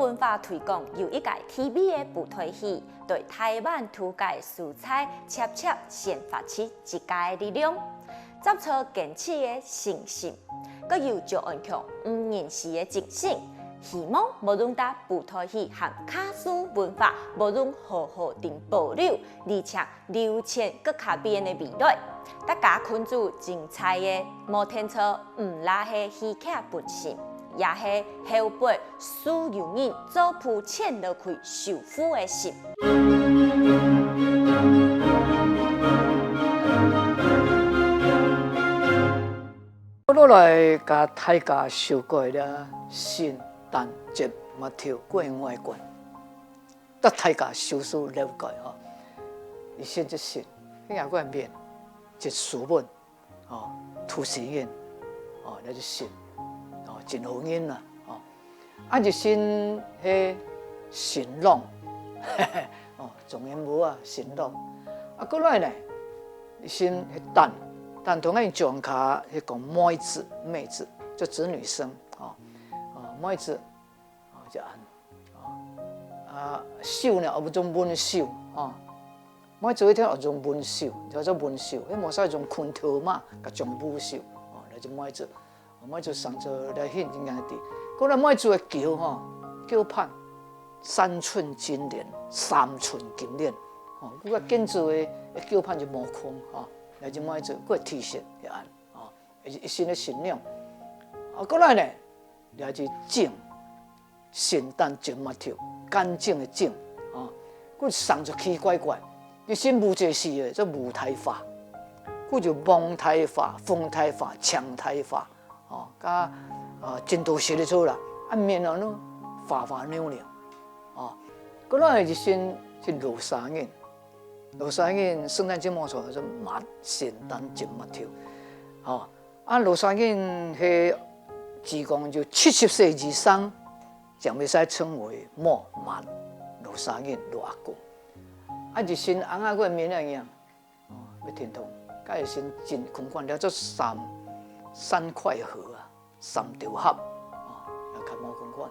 文化推广由一届 TV 的舞台戏，对台湾土界素材切先发起一家的力量，找出坚持的信心，佮有石安强不认识的精神。希望无论在舞台戏和卡苏文化，无论好好地保留，而且流传佮卡变的未来。大家看住精彩的摩天车，唔拉是戏剧本身，也是后辈所有人做铺钱落去受苦的心。我落来甲大家修改了新单节嘛跳过外观，得大家修书了解吼。伊先一新，迄个外面一书本哦，图形印哦，那就新哦，真好印啦哦。啊，就新迄神龙，哦，状元无啊神龙。啊，过来呢，新迄蛋。但同样讲卡迄讲妹子、妹子，就指女生啊，妹子啊就安秀呢，有种文秀啊，妹子一条有种文秀，叫做文秀，迄无啥种昆头嘛，甲种武秀哦，那就妹子，妹子上做来显真眼滴。过来妹子的桥吼，桥畔3寸金莲，3寸金莲，哦，嗰个建筑的桥畔就无空啊。来就买做，过T恤一安啊，一新的新娘。啊，过来呢，来就镜，圣诞节嘛跳，干净的镜啊，佮上就奇怪怪，一新舞这事的，做舞台化，佮就蒙台化、风台化、墙台化，哦，甲真多写的做啦，啊面啊呢，花扭扭，啊，过来就先去落沙印。落沙印圣诞节冇错，就马圣诞节嘛跳，哦，啊落沙印迄自讲就70岁以上，就袂使称为莫马落沙印落阿公，啊就先红仔个面一样，哦，要天通，甲会先进空管了做3块盒啊，3条盒，啊，来看毛空管，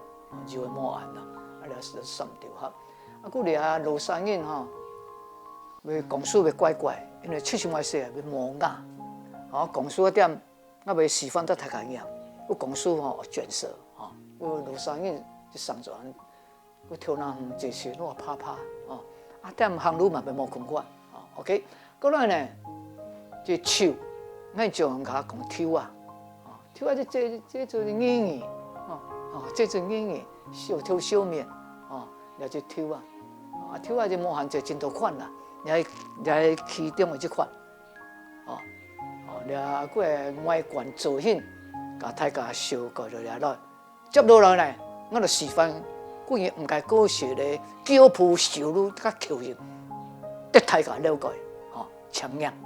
就会毛案啦，啊了是3条盒，啊，古了落沙印吼。要讲书要怪怪，因为70岁岁要磨牙，哦，讲书点啊袂示范得太开样，我讲书吼卷舌，哦，我路上印就上转，我跳那这些我拍拍，哦，啊点行路嘛袂冇空管，哦 ，OK， 过来呢，这手，咱就用卡讲抽啊，哦，抽啊这就是眼，哦，这就是眼，小抽小面，哦，了就抽啊，啊抽啊就无限制真多款啦。来其中的这款，了个外观造型，甲大家修改落来，接落来呢，我就示范关于唔该高学的脚步收入甲口型，得大家了解，强硬。